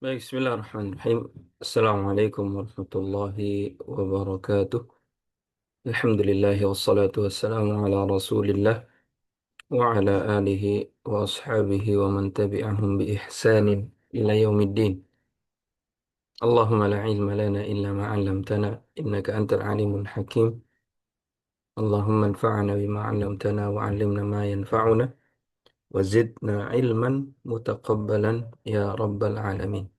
Baik, Bismillahirrahmanirrahim. Assalamualaikum warahmatullahi wabarakatuh. Alhamdulillahi wassalatu wassalamu ala rasulillah wa ala alihi wa ashabihi wa man tabi'ahum bi ihsanin ila yaumiddin. Allahumma la ilma lana illa ma 'allamtana innaka antal alimul hakim. Allahumma anfa'na bima 'allamtana wa 'allimna ma yanfa'una wa zidna ilman mutaqabbalan ya rabbal alamin.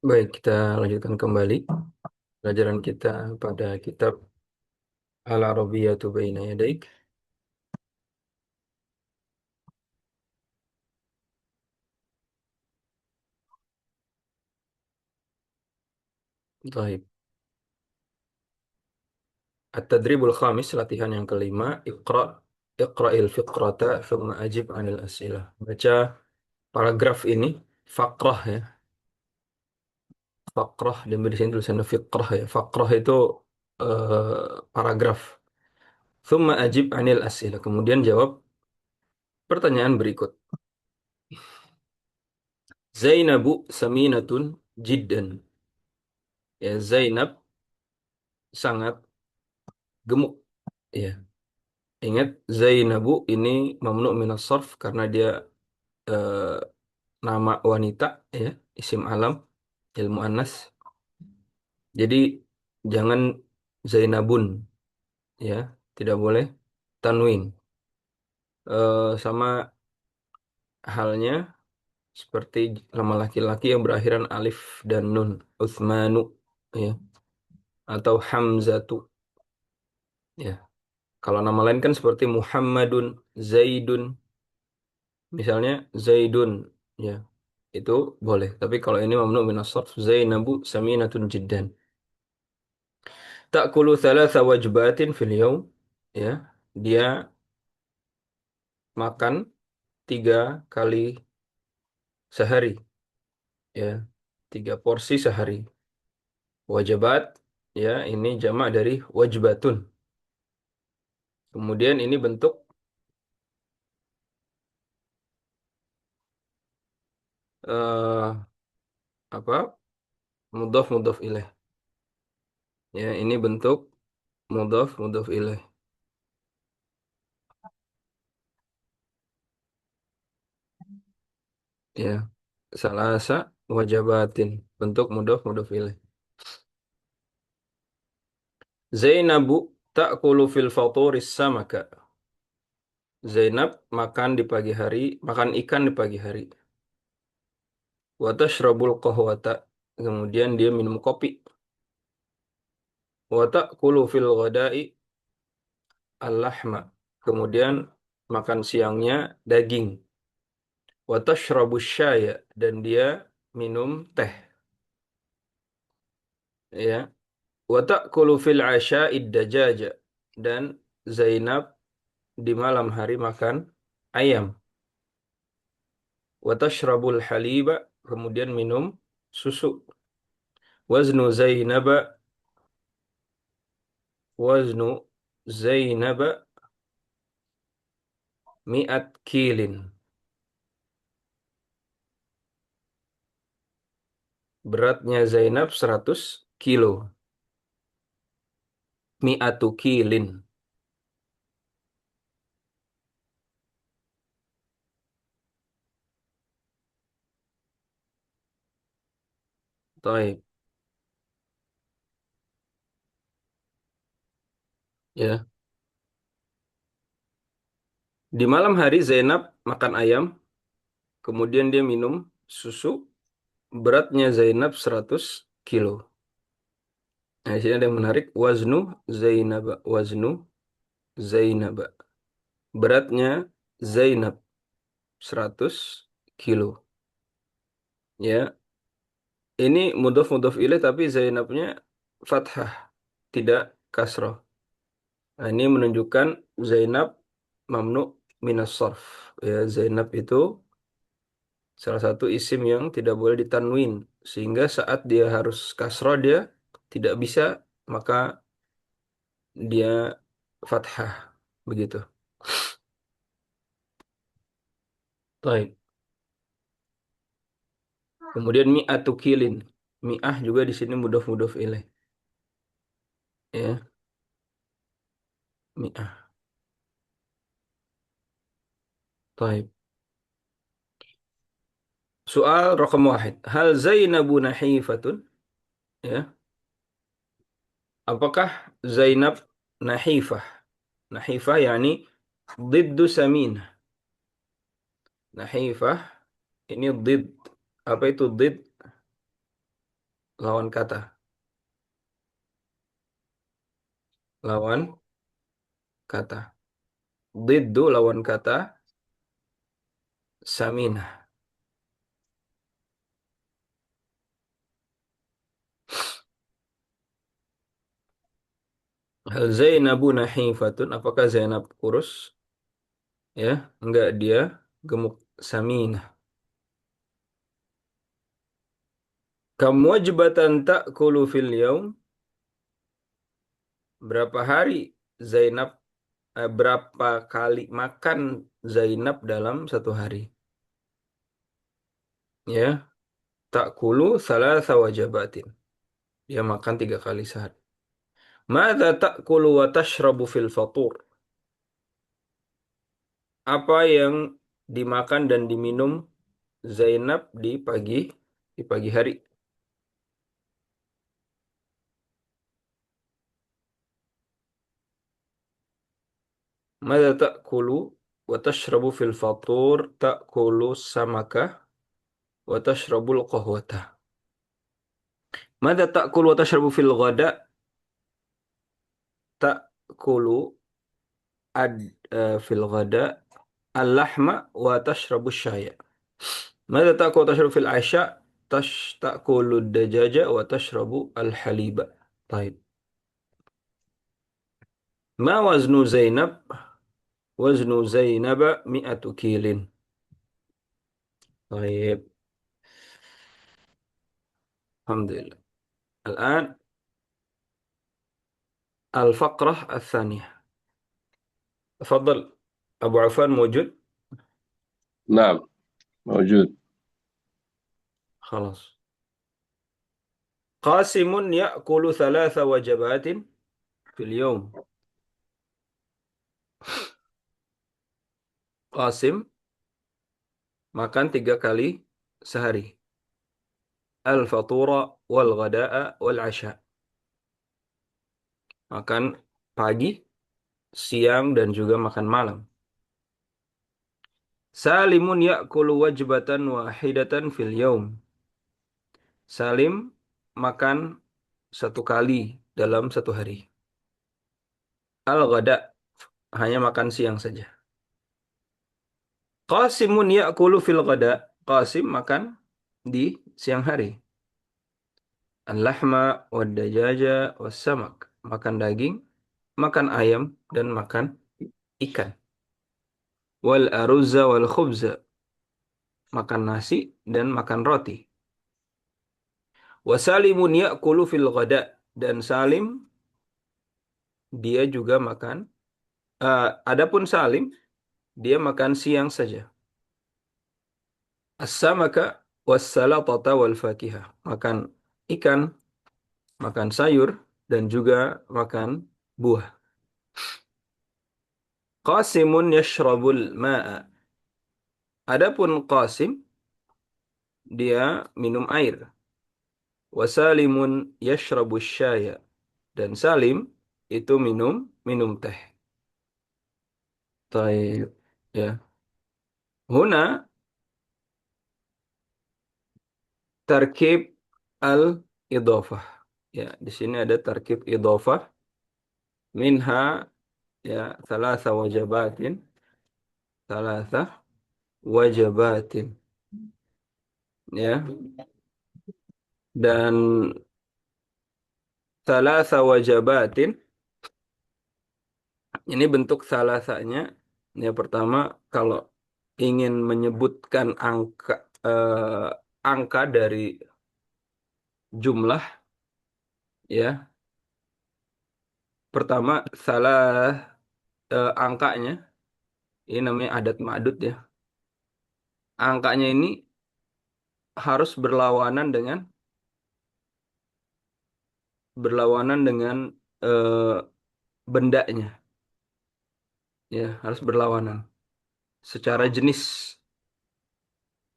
Baik, kita lanjutkan kembali pelajaran kita pada kitab Al-Arabiyyatu Baina Yadaik. Baik. At-tadribul khamis, latihan yang kelima, Iqra'il fiqrata thumma ajib 'anil as'ilah. Baca paragraf ini, fakrah ya. Fakrah, dan di sini tulisannya fiqrah ya. Fakrah itu paragraf. Thumma ajib 'anil as'ilah. Kemudian jawab pertanyaan berikut. Zainabu saminatun jiddan. Ya, Zainab sangat gemuk. Ya. Ingat, Zainabu ini mamnu minas sarf karena dia eh, nama wanita, ya, isim alam, ilmu anas. Jadi jangan Zainabun, ya, tidak boleh tanwin. Sama halnya seperti nama laki-laki yang berakhiran alif dan nun, Utsmanu, ya, atau Hamzatu, ya. Kalau nama lain kan seperti Muhammadun, Zaidun, misalnya Zaidun, ya, itu boleh. Tapi kalau ini mamnu minas sarf, Zainabu saminatun jiddan. Ta'kulu thalatha wajbatin fil yaum, ya. Dia makan 3 kali sehari, ya. 3 porsi sehari. Wajabat, ya, ini jamak dari wajbatun. Kemudian ini bentuk eh apa? Mudhaf mudhaf ilaih. Ya, ini bentuk mudhaf mudhaf ilaih. Ya. Salasa wajabatin, bentuk mudhaf mudhaf ilaih. Zainabu ta'kulu fil faturis samaka. Zainab makan di pagi hari, makan ikan di pagi hari. Wa tashrabul qahwata. Kemudian dia minum kopi. Wa ta'kulu fil ghada'i al-lahma. Kemudian makan siangnya daging. Wa tashrabu syaya, dan dia minum teh, ya. Wa ta'kulu fil 'asha'id dajaja, dan Zainab di malam hari makan ayam. Wa tashrabul haliba, kemudian minum susu. Waznu Zainaba waznu Zainaba mi'at kilin. Beratnya Zainab 100 kilo. Mi'atu kilin. Taib. Ya. Di malam hari Zainab makan ayam, kemudian dia minum susu. Beratnya Zainab 100 kilo. Nah, di sini ada yang menarik. Waznu Zainab. Waznu Zainab. Beratnya Zainab 100 kilo. Ya, ini mudhof mudhof ilaih tapi Zainabnya fathah, tidak kasroh. Nah, ini menunjukkan Zainab mamnu minas sarf. Ya, Zainab itu Salah satu isim yang tidak boleh ditanwin. Sehingga saat dia harus kasroh dia tidak bisa, maka dia fathah. Begitu. Baik. Kemudian mi'atu kilin. Mi'ah juga di sini mudhaf ilaih. Ya, mi'ah. Baik. Soal raqam wahid. Hal Zainabu nahifatun? Ya. Apakah Zainab nahifah? Nahifah yakni diddu saminah. Nahifah ini did. Apa itu did? Lawan kata. Lawan kata. Diddu lawan kata saminah. Hal Zainabu nahifatun? Apakah Zainab kurus? Ya, enggak, dia gemuk. Saminah. Kam wajbatan ta'kulu fil yaum? Berapa hari Zainab, berapa kali makan Zainab dalam satu hari? Ya, ta'kulu thalatha wajabatin. Dia makan 3 kali sehari. Mada ta'kulu wa tashrabu fil fatur? Apa yang dimakan dan diminum Zainab di pagi hari? Mada ta'kulu wa tashrabu fil fatur? Ta'kulu samaka wa tashrabul qahwata. Mada ta'kulu wa tashrabu fil ghada? Ta'kulu fil ghada al-lahma wa tashrabu syaya. Mada ta'kulu wa tashrabu fil asya? Ta'kulu dajaja wa tashrabu al-haliba. Baik. Ma waznu Zainab? Waznu Zainaba mi'atu kilin. Baik. Alhamdulillah. Al-an al-faqrah al-thaniyah. تفضل أبو عفان موجود. نعم، موجود. خلاص. قاسم يأكل 3 وجبات في اليوم. Qasim makan 3 kali sehari. Al-fatura wal ghada'a wal asya. Makan pagi, siang, dan juga makan malam. Salimun ya'kulu wajbatan wahidatan fil yaum. Salim makan 1 kali dalam satu hari. Al-ghada hanya makan siang saja. Qasimun ya'kulu fil ghada. Qasim makan di siang hari. Al-lahma wad-dajaja was-samak. Makan daging, makan ayam, dan makan ikan. Wal aruzza wal khubza. Makan nasi dan makan roti. Wa salimun ya'kulu fil ghada. Dan Salim dia juga makan. Adapun Salim dia makan siang saja. As-samaka was-salatata wal fakihah. Makan ikan, makan sayur, dan juga makan buah. Qasimun yashrabul ma'a. Adapun Qasim dia minum air. Wa salimun yashrabu syaya. Dan Salim itu minum teh. Taib. Ya. Huna tarkib al-idhafah. Ya, di sini ada tarkib idhafah. Minha ya thalatha wajabatin. Thalatha wajabatin. Ya. Dan thalatha wajabatin ini bentuk salasanya. Ya, pertama kalau ingin menyebutkan angka eh, angka dari jumlah, ya. Pertama, angkanya, ini namanya adat ma'dud ya. Angkanya ini harus berlawanan dengan eh, bendanya, ya, harus berlawanan secara jenis,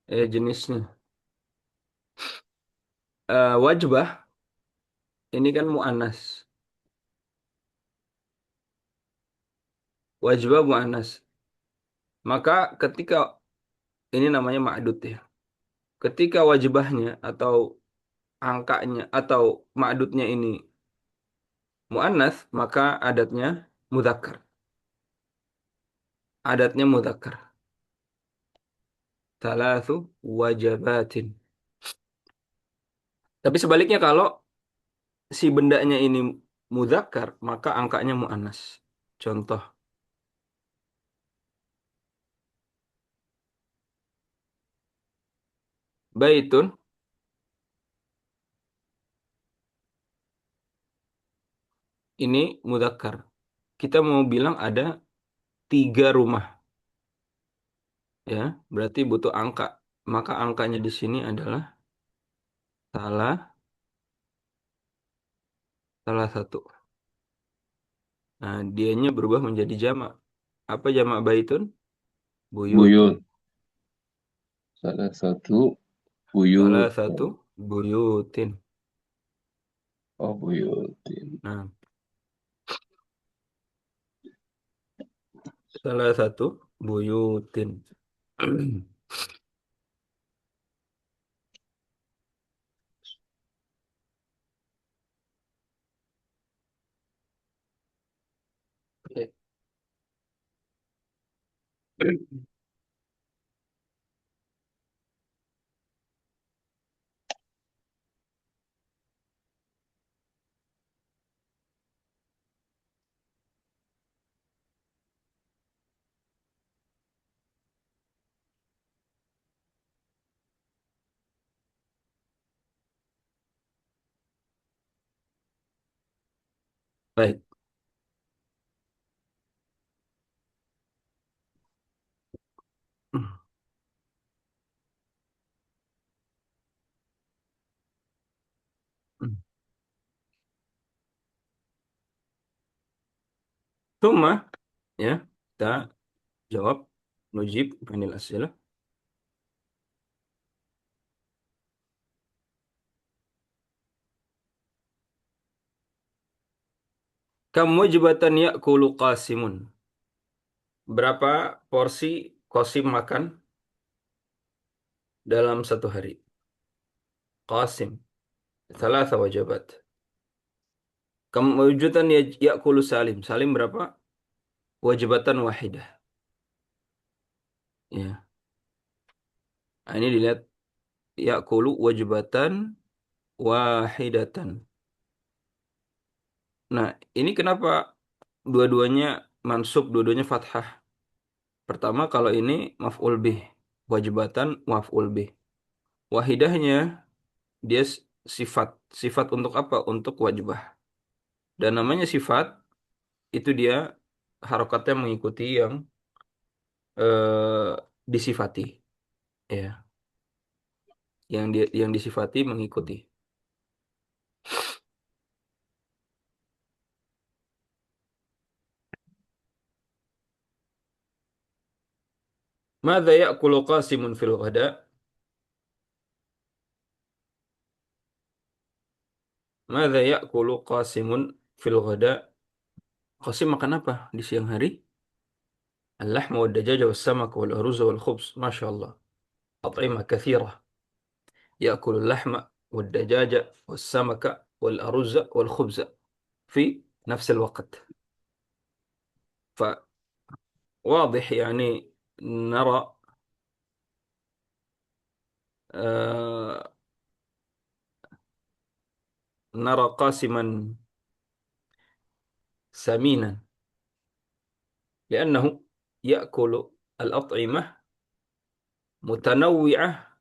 jenisnya. Wajbah ini kan muannas, wajbah muannas. Maka ketika ini namanya ma'dud ya. Ketika wajibahnya atau angkanya atau ma'dudnya ini muannas, maka mudzakkar. Adatnya mudzakkar. Thalathu wajabatin. Tapi sebaliknya kalau si bendanya ini mudzakkar, maka angkanya muannas. Contoh, baitun ini mudzakkar. Kita mau bilang ada 3 rumah, ya. Berarti butuh angka. Maka angkanya di sini adalah salah salah satu. Nah, dianya berubah menjadi jamak. Apa jamak baitun? Buyutun. Buyut. Salah satu Salah buyut. satu buyutin. Oh, buyutin. Nah, salah satu buyutin. Oke. Baik. Cuma, ya, kita jawab nujib anil as'ilah. Kam wajibatan ya'kulu qasimun. Berapa porsi Qasim makan dalam satu hari? Qasim. Salah wajabat. Kam wajibatan ya'kulu Salim. Salim berapa? Wajibatan wahidah. Ya. Nah, ini dilihat ya'kulu wajibatan wahidatan. Nah, ini kenapa dua-duanya mansub, dua-duanya fathah? Pertama, kalau ini maf'ul bih, wajibatan maf'ul bih. Wahidahnya dia sifat. Sifat untuk apa? Untuk wajibah. Dan namanya sifat itu dia harokatnya mengikuti yang disifati, ya. Yang disifati mengikuti. Mada ya'kulu Qasimun fil ghada? Mada ya'kulu Qasimun fil ghada? Qasim makan apa di siang hari? اللحم والدجاج والسمك والأرز والخبز ما شاء الله أطعمة كثيرة يأكل اللحم والدجاج والسمك والأرز والخبز في نفس الوقت. فواضح يعني نرى آه نرى قاسما سمينا لأنه يأكل الأطعمة متنوعة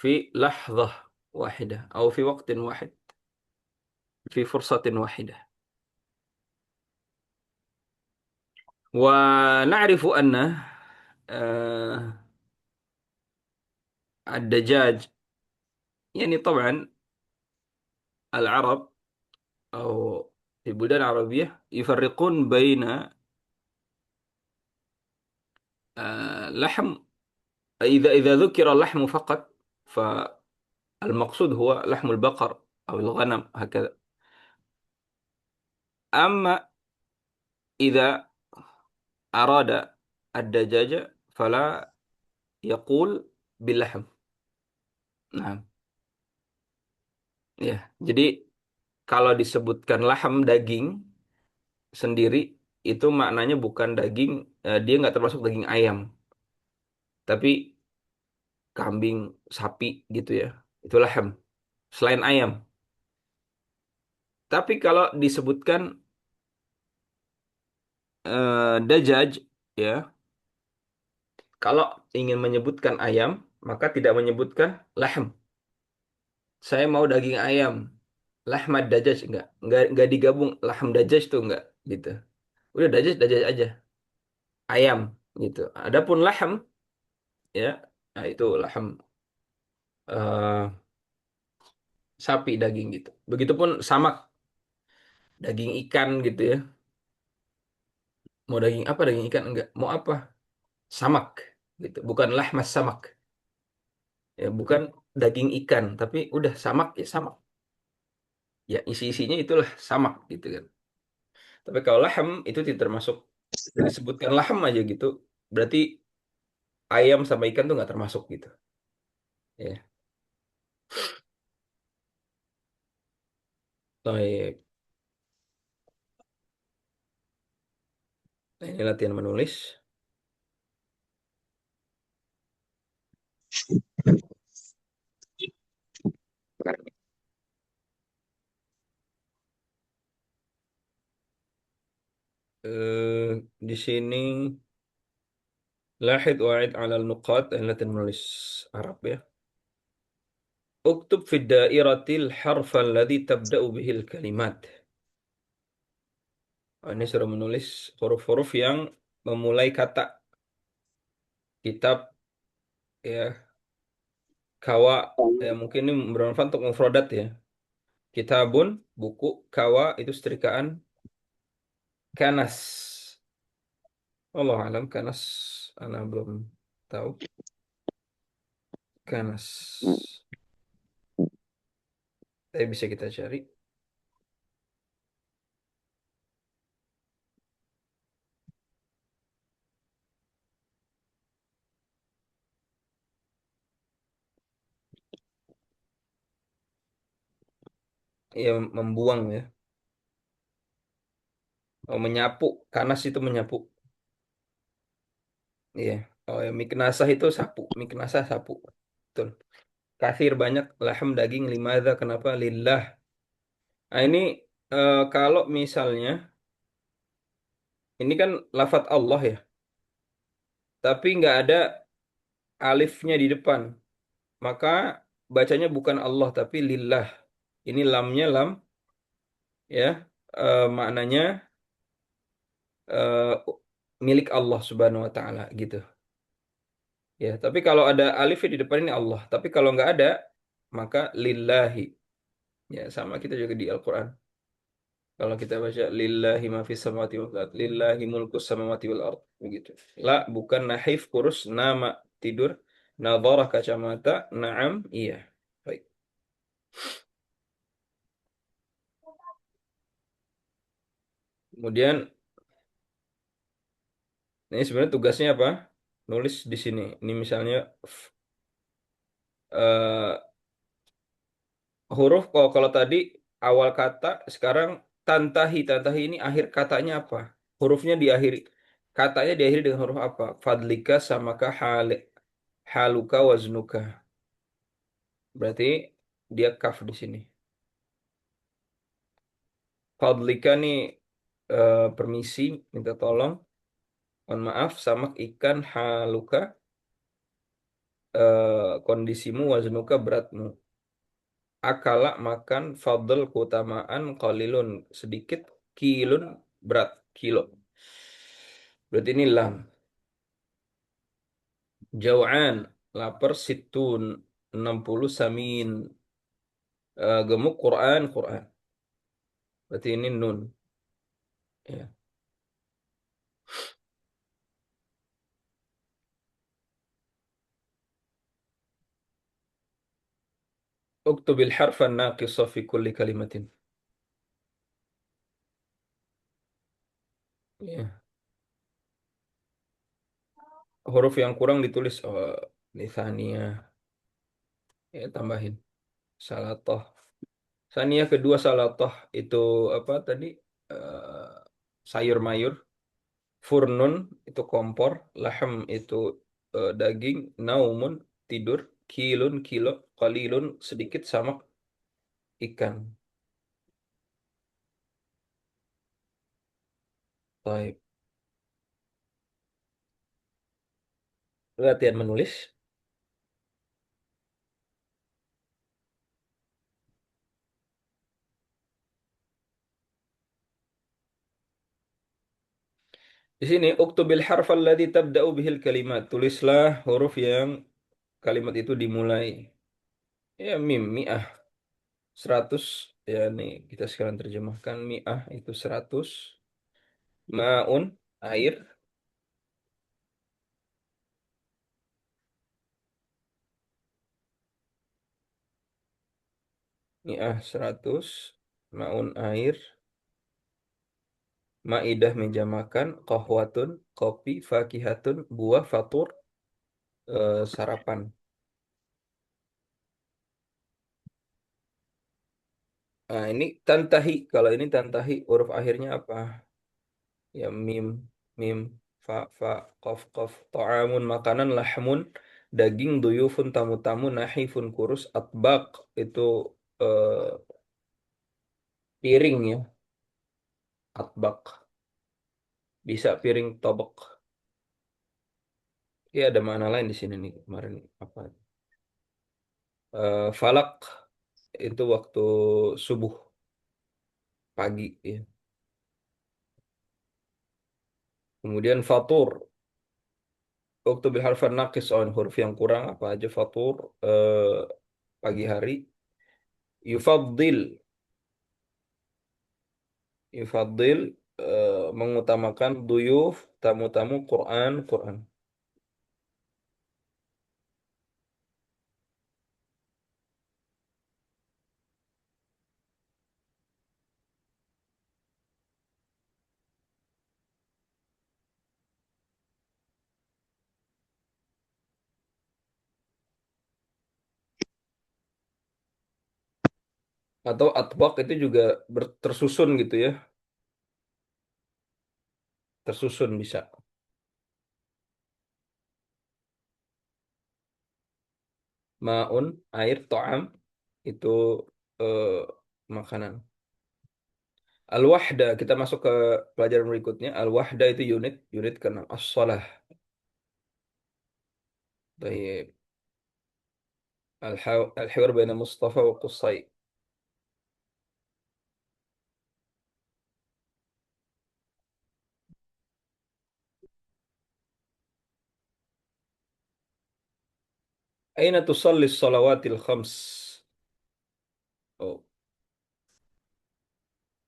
في لحظة واحدة أو في وقت واحد في فرصة واحدة. ونعرف أن آه، الدجاج، يعني طبعا العرب أو في البلدان العربية يفرقون بين لحم. إذا ذكر اللحم فقط فالمقصود هو لحم البقر أو الغنم هكذا. أما إذا أراد الدجاجة فلا يقول باللحم. Nah, ya. Jadi kalau disebutkan laham daging sendiri itu maknanya bukan daging, dia nggak termasuk daging ayam, tapi kambing, sapi gitu ya. Itu laham selain ayam. Tapi kalau disebutkan dajaj ya, kalau ingin menyebutkan ayam maka tidak menyebutkan laham. Saya mau daging ayam. Lahmad dajaj enggak digabung laham dajaj tuh enggak gitu. Udah dajaj dajaj aja, ayam gitu. Adapun laham ya, nah itu laham eh, sapi daging gitu. Begitupun samak, daging ikan gitu ya. Mau daging apa, daging ikan enggak. Mau apa? Samak gitu. Bukan lahmas samak. Ya, bukan daging ikan, tapi udah samak ya samak. Ya isi-isinya itulah samak gitu kan. Tapi kalau laham itu tidak termasuk, disebutkan laham aja gitu. Berarti ayam sama ikan tuh nggak termasuk gitu. Ya. Baik. Nah, ini latihan menulis. Di sini lahid wa'id ala nuqat, ini latihan menulis Arab ya. Uktub fi dairatil harfa alladhi tabda'u bihil kalimat. Oh, ini suruh menulis huruf-huruf yang memulai kata. Kitab ya, kawa ya, mungkin ini bermanfaat untuk mufradat ya. Kitabun buku, kawa itu setrikaan, kanas. Allah alam kanas, ana belum tahu. Kanas. Tapi bisa kita cari. Ya, membuang ya. Oh, menyapu. Kanas itu menyapu. Iya. Oh, ya, miknasah itu sapu. Miknasah sapu. Betul. Kathir banyak. Laham daging. Limadha. Kenapa? Lillah. Nah, ini kalau misalnya ini kan lafat Allah ya. Tapi nggak ada alifnya di depan. Maka bacanya bukan Allah tapi lillah. Ini lamnya lam ya. Maknanya eh, milik Allah Subhanahu wa taala gitu. Ya, tapi kalau ada alif di depan ini Allah. Tapi kalau nggak ada, maka lillahi. Ya, sama kita juga di Al-Quran. Kalau kita baca lillahi ma fis samawati wal ard, lillahi mulkus samawati wal ard, begitu. La, bukan nahif kurus nama tidur, nadharah kacamata, na'am iya. Baik. Kemudian ini sebenarnya tugasnya apa? Nulis di sini. Ini misalnya eh, huruf, kalau tadi awal kata, sekarang tantahi. Tantahi ini akhir katanya apa? Hurufnya diakhiri. Katanya diakhiri dengan huruf apa? Fadlika samaka haluka waznuka. Berarti dia kaf di sini. Fadlika nih permisi, minta tolong. Mohon maaf, samak ikan haluka. kondisimu waznuka beratmu. Akala makan fadl keutamaan qalilun sedikit kilun berat kilo. Berarti ini lam. Jau'an lapar situn 60 samin. Gemuk Quran Quran. Berarti ini nun. Ya. Uktubil harfan naqisa fi kulli kalimatin. Ya. Huruf yang kurang ditulis lisania. Ya tambahin. Salatoh. Sania kedua salatoh itu apa tadi? Eh, sayur mayur. Furnun itu kompor. Lahem itu daging. Naumun tidur. Kilun kilo. Qalilun sedikit sama ikan. Baik. Latihan menulis. Di sini uktubil harf alladhi tabda'u bihil kalimat. Tulislah huruf yang kalimat itu dimulai. Ya mim mi'ah 100. Ya nih kita sekarang terjemahkan mi'ah itu 100. Ma'un air. Mi'ah 100. Ma'un air. Ma'idah meja makan. Qahwatun kopi. Fakihatun buah. Fatur sarapan. Nah ini tantahi. Kalau ini tantahi huruf akhirnya apa? Ya mim mim fa qaf qaf ta'amun makanan lahmun daging duyufun tamu-tamu nahifun kurus atbaq itu eh, piring ya atbaq bisa piring tobek ya ada makna lain di sini nih kemarin apa falak itu waktu subuh pagi ya kemudian fatur waktu bil harfan naqis on huruf yang kurang apa aja fatur eh, pagi hari yufaddil Yufadil mengutamakan duyuf tamu-tamu Quran Quran atau atbaq itu juga tersusun gitu ya tersusun bisa maun air to'am itu eh, makanan al-wahda kita masuk ke pelajaran berikutnya al-wahda itu unit unit keenam as-shalah Baik. Al-hiwar baina Mustafa wa Qusay aina tusalli salawatil khams oh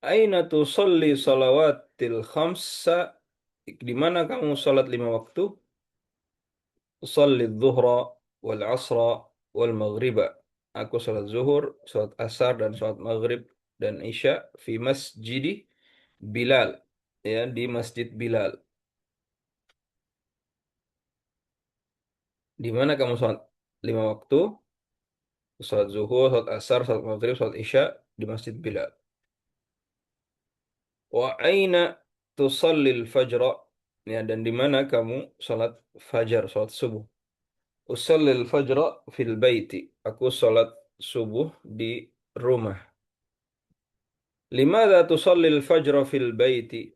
aina tusalli salawatil khamsa di mana kamu salat lima waktu usalli dhuhra wal asra wal maghriba aku salat zuhur salat asar dan salat maghrib dan isya fi masjidi Bilal ya di masjid Bilal di mana kamu salat lima waktu salat zuhur salat asar salat maghrib salat isya di masjid Bilal wa aina tusallil fajra ya dan di mana kamu salat fajar salat subuh usallil fajra fil baiti aku salat subuh di rumah Limada tusallil fajra fil baiti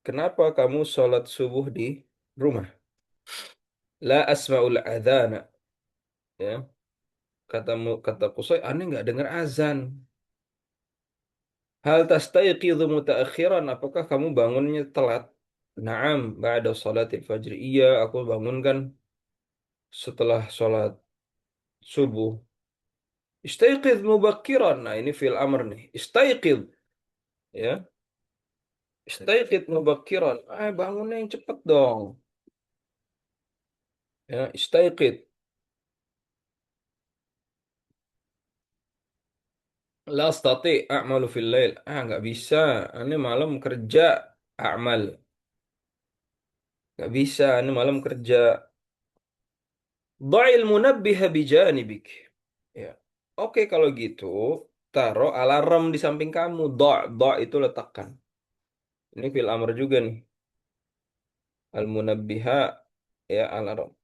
kenapa kamu salat subuh di rumah la asma'ul adhana Ya, kata Qusay, aneh nggak dengar azan. Hal tastayqidhu mutaakhiran, apakah kamu bangunnya telat? Naam, ba'da salatil fajr. Iya, aku bangun kan setelah sholat subuh. Istayqidh mubakkiran. Nah, ini fil amr nih. Istayqidh, ya. Istayqidh mubakkiran. Bangunnya yang cepat dong. Ya, istayqidh. La astati a'malu fil lail. Nggak bisa. Ini malam kerja. A'mal. Nggak bisa. Ini malam kerja. Dha'il munabbiha bijanibik. Ya. Oke, kalau gitu, taruh alarm di samping kamu. Do' itu letakkan. Ini fil amr juga nih. Al munabbiha, ya, alarm.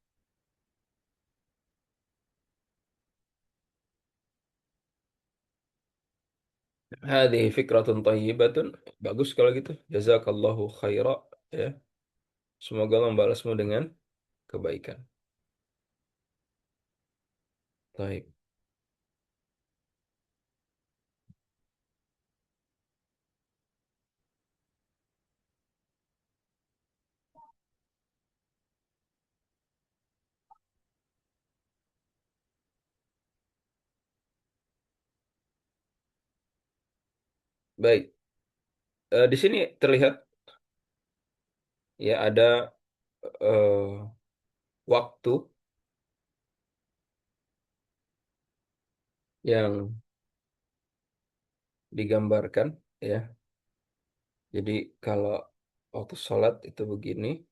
Hadhihi fikratun thayyibatun. Bagus kalau gitu. Jazakallahu khaira. Ya. Semoga membalasmu dengan kebaikan. Baik. Baik. Di sini terlihat ya ada waktu yang digambarkan, ya. Jadi kalau waktu sholat itu begini,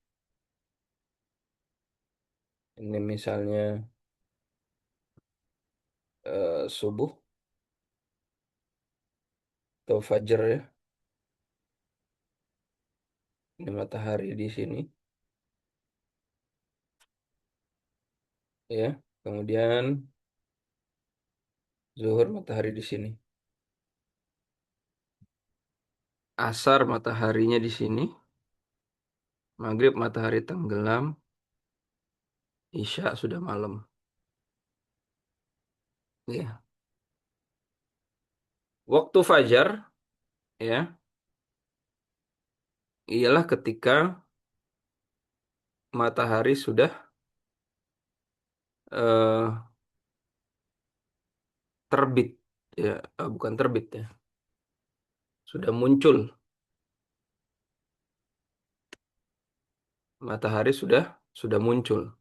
ini misalnya subuh atau fajar, ya. Ini matahari di sini, ya. Kemudian zuhur matahari di sini. Asar mataharinya di sini. Maghrib matahari tenggelam. Isya sudah malam. Ya. Waktu fajar, ya, ialah ketika matahari sudah eh, terbit, ya. Bukan terbit, ya, sudah muncul. Matahari sudah muncul.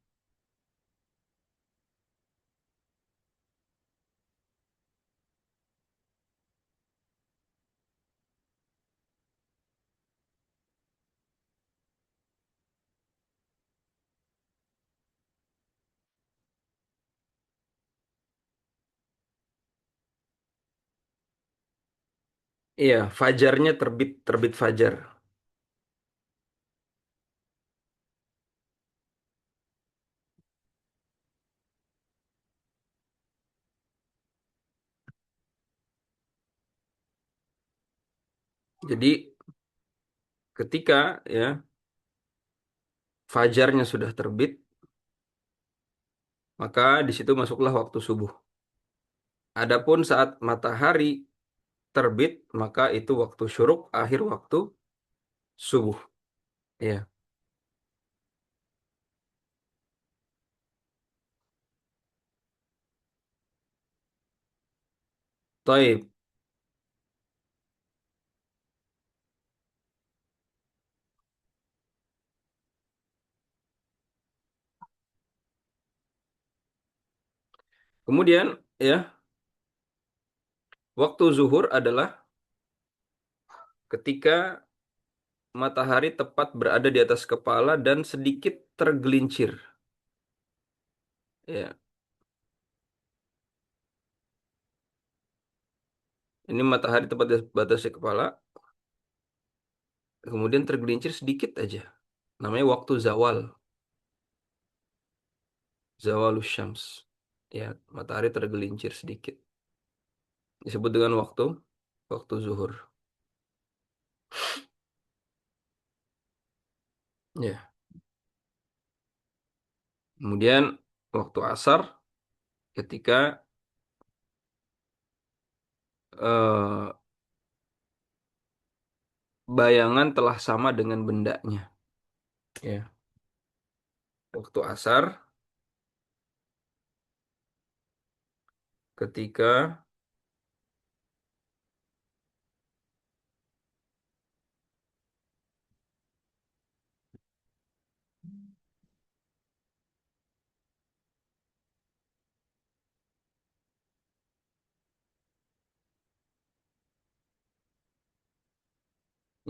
Iya, fajarnya terbit, terbit fajar. Jadi ketika, ya, fajarnya sudah terbit, maka di situ masuklah waktu subuh. Adapun saat matahari terbit, maka itu waktu syuruk, akhir waktu subuh. Ya, taib. Kemudian, ya, waktu zuhur adalah ketika matahari tepat berada di atas kepala dan sedikit tergelincir. Ya, ini matahari tepat di atas kepala, kemudian tergelincir sedikit aja. Namanya waktu zawal, zawalus syams. Ya, matahari tergelincir sedikit. Disebut dengan waktu zuhur. Ya. Kemudian waktu asar ketika eh, bayangan telah sama dengan bendanya. Ya, waktu asar ketika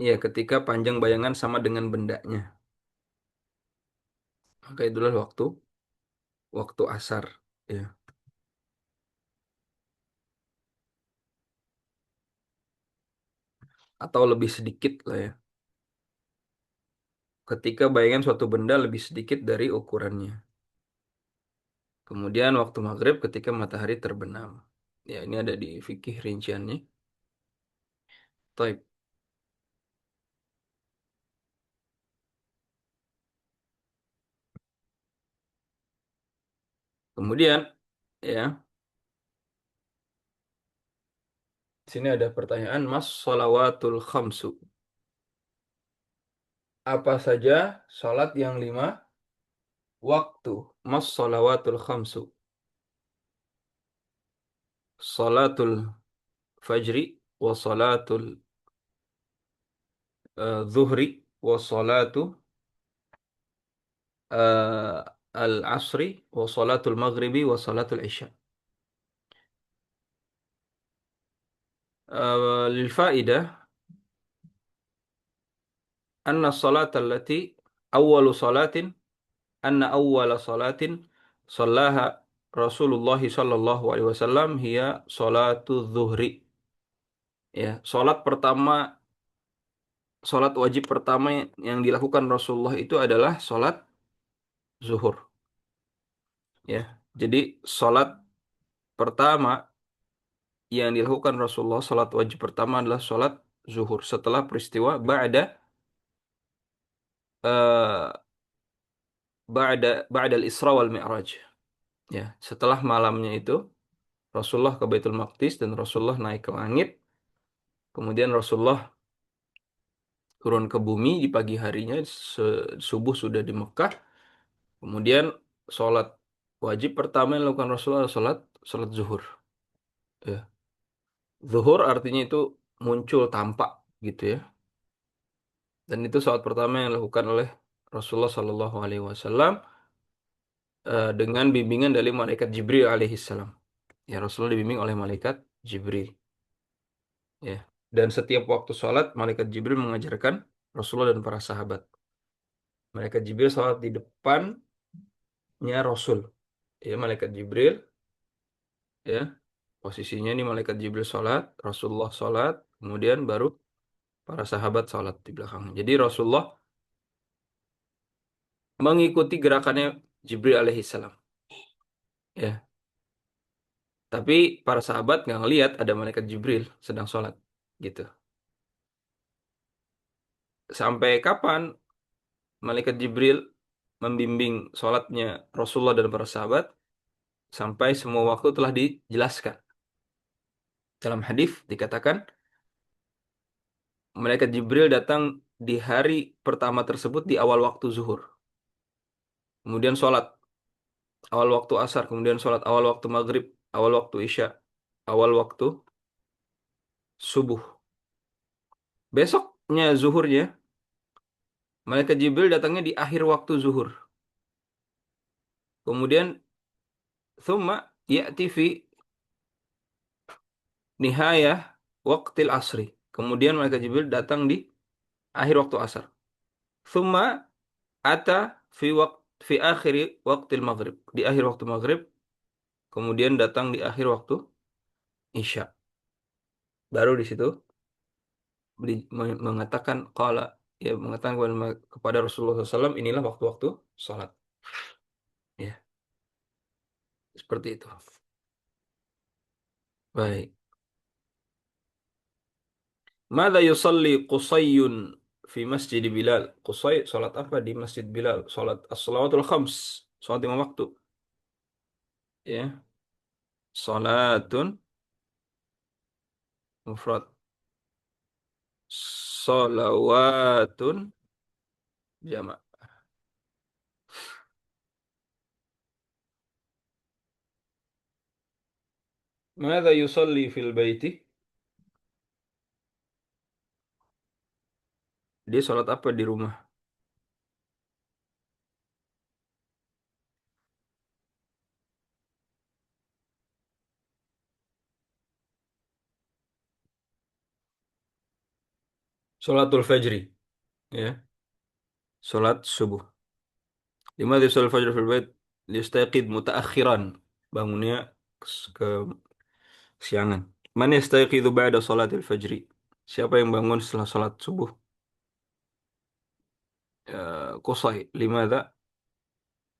ketika panjang bayangan sama dengan bendanya. Maka itulah waktu asar. Ya, atau lebih sedikit lah ya. Ketika bayangan suatu benda lebih sedikit dari ukurannya. Kemudian waktu maghrib ketika matahari terbenam. Ya, ini ada di fikih rinciannya. Taib. Kemudian, ya, sini ada pertanyaan, Mas Shalawatul Khamsu. Apa saja salat yang 5 waktu? Mas Shalawatul Khamsu. Salatul Fajri wa salatul Zuhri wa salatu eh, Al-Asri wa salatul Maghribi wa salatul Isya. للفائدة أن الصلاة التي أول صلاة أن أول صلاة صلاها رسول الله صلى الله عليه وسلم هي صلاة الظهر. Ya, salat wajib pertama yang dilakukan Rasulullah itu adalah salat zuhur. Ya, jadi salat pertama yang dilakukan Rasulullah, salat wajib pertama adalah salat zuhur setelah peristiwa eh, ba'da al-Isra wal Mi'raj. Ya, setelah malamnya itu Rasulullah ke Baitul Maqdis dan Rasulullah naik ke langit. Kemudian Rasulullah turun ke bumi di pagi harinya, subuh sudah di Mekah. Kemudian sholat wajib pertama yang dilakukan Rasulullah adalah sholat zuhur. Ya. Zuhur artinya itu muncul tampak gitu ya. Dan itu sholat pertama yang dilakukan oleh Rasulullah Shallallahu Alaihi Wasallam dengan bimbingan dari malaikat Jibril alaihissalam. Ya, Rasulullah dibimbing oleh malaikat Jibril. Ya. Dan setiap waktu sholat, malaikat Jibril mengajarkan Rasulullah dan para sahabat. Malaikat Jibril sholat di depannya Rasul. Ya, malaikat Jibril, ya, posisinya ini malaikat Jibril sholat, Rasulullah sholat, kemudian baru para sahabat sholat di belakang. Jadi Rasulullah mengikuti gerakannya Jibril alaihissalam. Ya, tapi para sahabat nggak ngelihat ada malaikat Jibril sedang sholat, gitu. Sampai kapan malaikat Jibril membimbing sholatnya Rasulullah dan para sahabat? Sampai semua waktu telah dijelaskan. Dalam hadis dikatakan, malaikat Jibril datang di hari pertama tersebut di awal waktu zuhur. Kemudian sholat awal waktu asar, kemudian sholat awal waktu maghrib, awal waktu isya, awal waktu subuh. Besoknya zuhurnya, malaikat Jibril datangnya di akhir waktu zuhur. Kemudian thumma ya'ti fi nihayah waqtil asri. Kemudian malaikat Jibril datang di akhir waktu asar. Thumma ata fi akhiri waqtil maghrib. Di akhir waktu maghrib, kemudian datang di akhir waktu isya. Baru di situ mengatakan qala, ya, mengatakan kepada Rasulullah SAW, inilah waktu-waktu salat. Ya, seperti itu. Baik. Mada yusalli Qusayyun fi Masjid Bilal? Qusay salat apa di Masjid Bilal? Salat as-salawatul khams, salat 5 waktu. Ya. Salatun mufrad. Salawatun jamak. Mada yusalli fil baiti? Dia sholat apa di rumah? Sholatul fajri. Ya, sholat subuh. Lima sholat fajr fil bait. Listaqid mutaakhiran. Bangunnya ke siangan. Man yastaqidu ba'da sholatil fajri? Siapa yang bangun setelah sholat subuh? Qusay. Limadha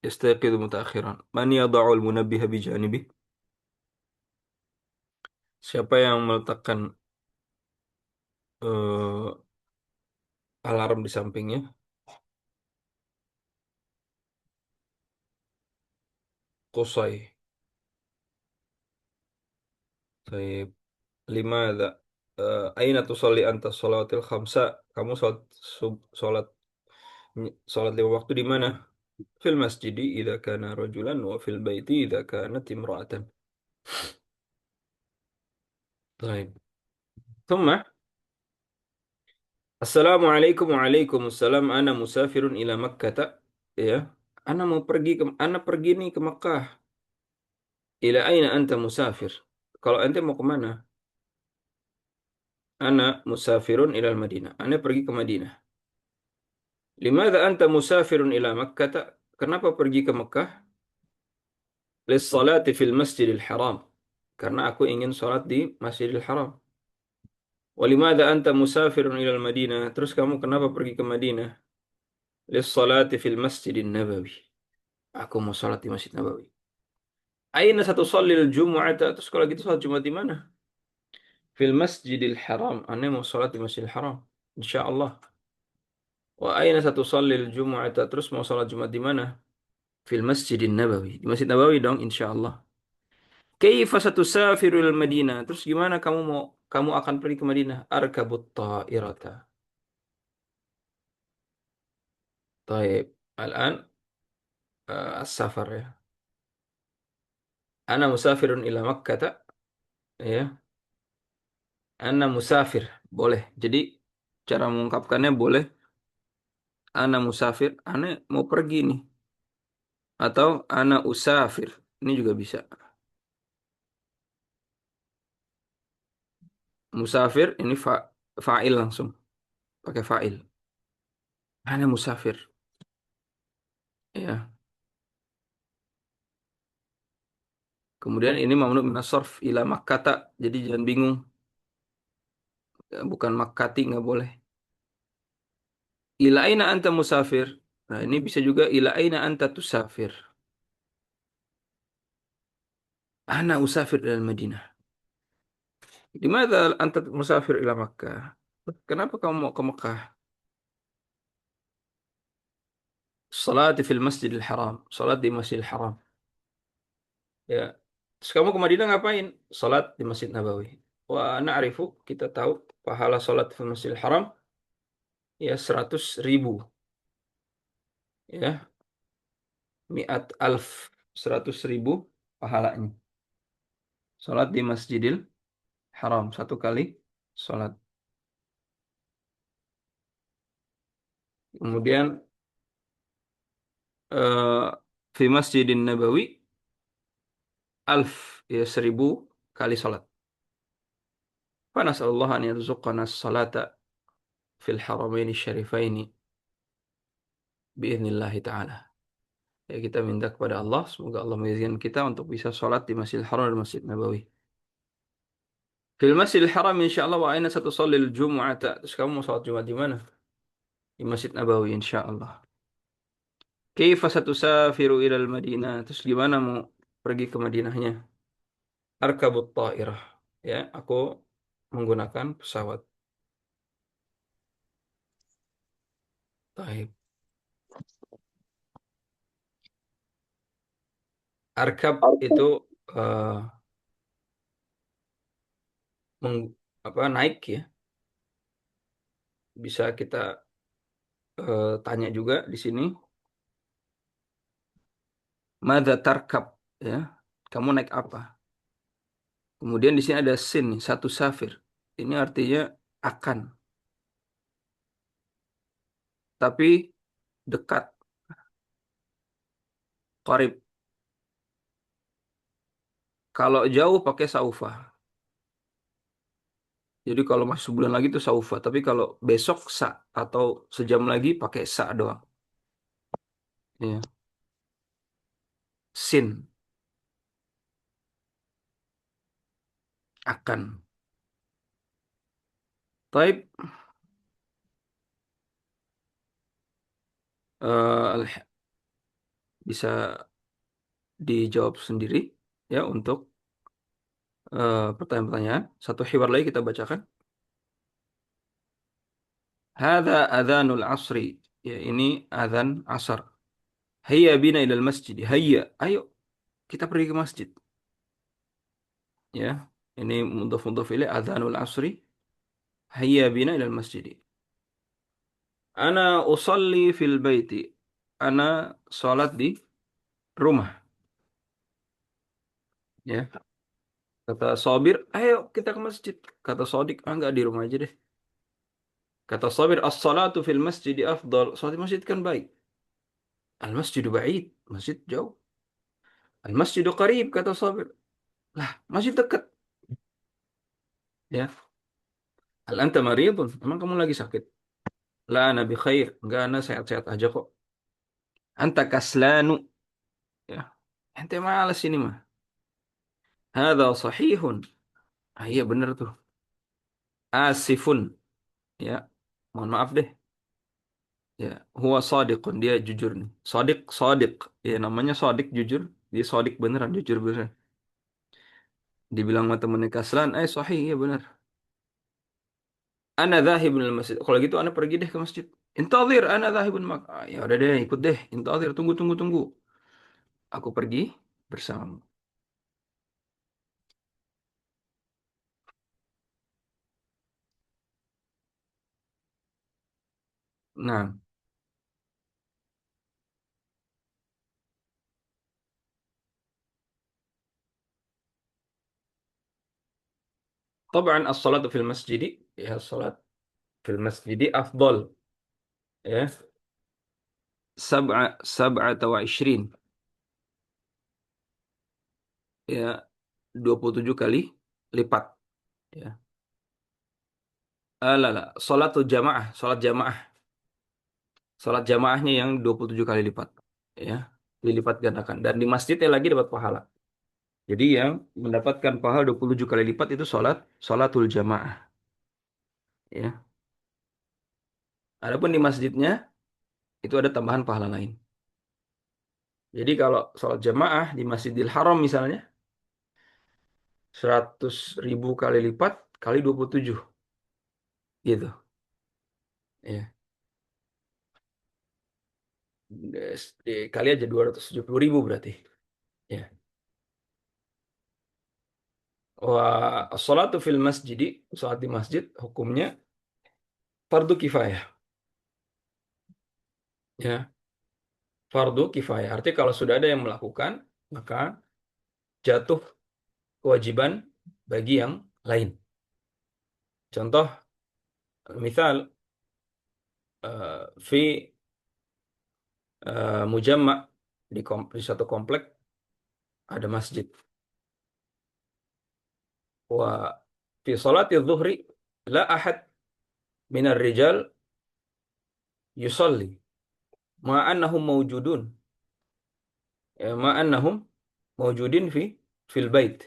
yastaqidu mutaakhiran? Man yada'ul munabbiha bijanibi? Siapa yang meletakkan eh, alarm di sampingnya? Qusay. Baik. Limadha aina tusalli anta sholatil khamsa? Kamu sholat sholat lima waktu di mana? Fil masjidi idza kana rajulan wa fil baiti idza kanat imra'atan. Baik. ثم Assalamualaikum waalaikumsalam. Ana musafirun ila Makkah. Ya. Ana pergi nih ke Makkah. Ila aina anta musafir? Kalau ente mau kemana? Ana musafirun ila Madinah. Ana pergi ke Madinah. Limadha anta musafirun ila Makkah? Kenapa pergi ke Makkah? Lissalati fil Masjidil Haram. Karena aku ingin sholat di Masjidil Haram. Walimada anta musafirun ila Madinah? Terus kamu kenapa pergi ke Madinah? Lissalati fil Masjidin Nabawi. Aku mau sholat di Masjid Nabawi. Aina satu sholil Jumu'ata? Terus kalau gitu sholat Jumat di mana? Fil Masjidil Haram. Ane mau sholat di Masjidil Haram. Insyaallah. Wa aina satu sholil Jumu'ata? Terus mau sholat Jumat di mana? Fil Masjidin Nabawi. Di Masjid Nabawi dong, insyaallah. Kaifa satusafiru il Madinah? Terus gimana kamu akan pergi ke Madinah? Arkabut ta'irata. Taib. Al-an as-safar ya. Ana musafirun ila Makkah ya. Ana musafir. Boleh. Jadi cara mengungkapkannya boleh. Ana musafir. Ana mau pergi nih. Atau ana usafir. Ini juga bisa. Musafir ini fa'il langsung. Pakai fa'il. Ana musafir. Ya. Kemudian ini mamnu min as-sarf ila Makkata. Jadi jangan bingung. Bukan Makkati nggak boleh. Ila aina anta musafir. Nah, ini bisa juga ila aina anta tusafir. Ana usafir ila Madinah. Di mana anta musafir ila Makkah? Kenapa kamu mau ke Mekah? Salat fil Masjidil Haram. Salat di Masjidil Haram. Ya. Terus kamu ke Madinah ngapain? Salat di Masjid Nabawi. Wa na'rifu, kita tahu pahala salat di Masjidil Haram ya 100.000. Ya, mi'at alf, 100.000 pahalanya. Salat di Masjidil Haram satu kali salat. Kemudian eh fi Masjidin Nabawi alf ya 1.000 kali salat. Fanas'alullah an yarzuqana salata fil haramaini syarifaini biidznillah ta'ala. Ya kita minta kepada Allah semoga Allah mengizinkan kita untuk bisa sholat di Masjidil Haram dan Masjid Nabawi. Fil Masjidil Haram insyaallah wa aina satu sholil Jumu'ata. Terus kamu mau sholat Jumat di mana? Di Masjid Nabawi insyaallah. Kaifa satusafiru ilal Madinah? Terus gimana mau pergi ke Madinahnya? Arkabut ta'irah. Ya, aku menggunakan pesawat. Taib. Arkab itu eh, meng- naik ya, bisa kita tanya juga di sini. Madza tarkab, ya. Kamu naik apa? Kemudian di sini ada sin, nih, satu safir. Ini artinya akan, tapi dekat, qarib. Kalau jauh pakai saufa. Jadi kalau masih sebulan lagi itu saufa, tapi kalau besok sa atau sejam lagi pakai sa doang. Ya. Sin, akan. Taib, eh, bisa dijawab sendiri ya untuk pertanyaan-pertanyaan. Satu hiwar lagi kita bacakan. Hada adzanul asri. Ya, ini adzan asar. Hayya bina ilal masjid. Hayya, ayo kita pergi ke masjid. Ya, ini mudhaf ilaih adzanul asri. Hayya bina ilal masjid. Ana usalli fil baiti. Ana salat di rumah. Ya, kata Sabir, ayo kita ke masjid. Kata Sodik, ah enggak di rumah aja deh. Kata Sabir, as-salatu fil masjid afdal. Salat di masjid kan baik. Al-masjidu ba'id. Masjid jauh. Al-masjidu qarib, kata Sabir. Lah, masjid dekat. Ya. Hal anta maridun? Emang kamu lagi sakit? La ana bi khair. Enggak, ana sehat-sehat aja kok. Anta kaslanu. Ya. Ente malas ini mah. Hada sahihun. Ah, iya bener tuh. Asifun. Ya. Mohon maaf deh. Ya. Huwa sadiqun. Dia jujur nih. Sadiq, sadiq. Ya, namanya sadiq jujur. Dia sadiq beneran, jujur beneran. Dibilang sama temennya kaslan, sahih, iya bener. Ana dhahibun al masjid. Kalau gitu ana pergi deh ke masjid. Intadhir, ana dhahibun mak. Ah, ya udah deh, ikut deh. Intadhir, tunggu tunggu tunggu. Aku pergi bersamamu. Nah, طبعا الصلاة في المسجد ya salat fil masjid afdal ya sab'ata wa ishrin ya 27 kali lipat ya. La, salat jamaahnya yang 27 kali lipat ya, dilipat gandakan dan di masjidnya lagi dapat pahala. Jadi yang mendapatkan pahala 27 kali lipat itu salatul jamaah ya. Adapun di masjidnya itu ada tambahan pahala lain. Jadi kalau salat jamaah di Masjidil Haram misalnya 100.000 kali lipat kali 27 gitu ya. Kali aja 270.000 berarti ya. Wah, salatu fil masjid, salat di masjid hukumnya fardu kifayah ya. Fardu kifayah artinya kalau sudah ada yang melakukan maka jatuh kewajiban bagi yang lain. Contoh misal fi mujamma di satu komplek ada masjid. Wa fi salati dhuhri la ahad minar rijal yusalli ma'annahum mawjudun ya, ma'annahum mawjudin fil bait.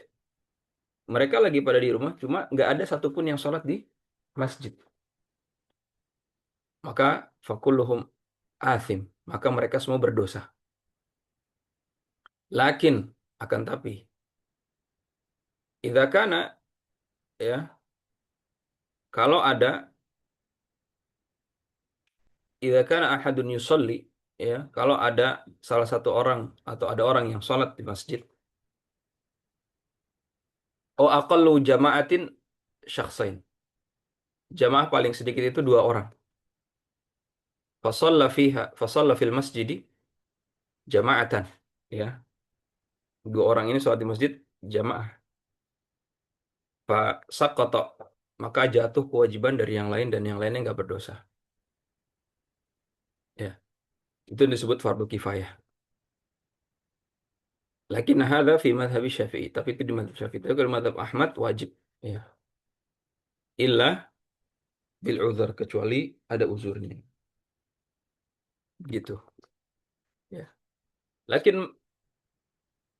Mereka lagi pada di rumah, cuma nggak ada satupun yang sholat di masjid. Maka fakulluhum athim. Maka mereka semua berdosa. Lakin, akan tapi, idza kana ya, kalau ada idza kana ahadun yusolli ya, kalau ada salah satu orang atau ada orang yang sholat di masjid, oh aqallu jama'atin syakhsain. Jamaah paling sedikit itu dua orang. Fasalla fil masjidi jama'atan. Ya, dua orang ini sholat di masjid jamaah. Fasaqata, maka jatuh kewajiban dari yang lain dan yang lainnya nggak berdosa. Ya, itu disebut fardu kifayah. Lakin hadza fi madhhab Syafi'i, tapi itu di madhab Syafi'i. Tapi kalau madhab Ahmad wajib. Ya, illa bil uzur, kecuali ada uzurnya. Gitu. Ya. Lakin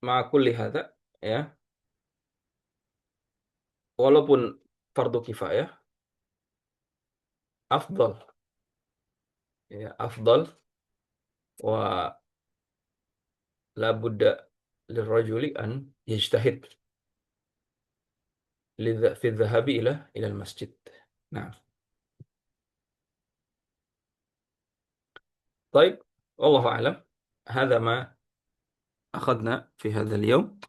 ma kulli hadza, ya, walaupun fardu kifayah, afdal, ya, afdal wa la budda lirrajuli an yajtahid fi dhahabi ila al-masjid. Nah, طيب والله أعلم. هذا ما أخذنا في هذا اليوم،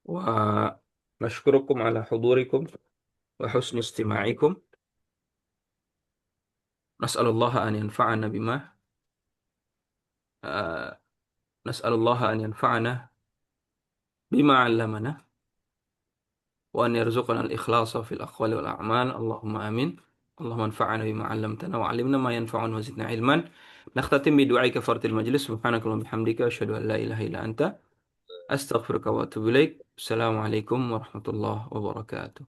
ونشكركم على حضوركم وحسن استماعكم. نسأل الله أن ينفعنا آه، نسأل الله أن ينفعنا بما علمنا، وأن يرزقنا الإخلاص في الأقوال والأعمال. اللهم آمين. اللهم انفعنا بما علمتنا وعلمنا ما ينفعنا وزدنا علما. نختتم بدعاء كفارة المجلس. سبحانك اللهم وبحمدك أشهد أن لا إله إلا أنت أستغفرك وأتوب إليك. السلام عليكم ورحمة الله وبركاته.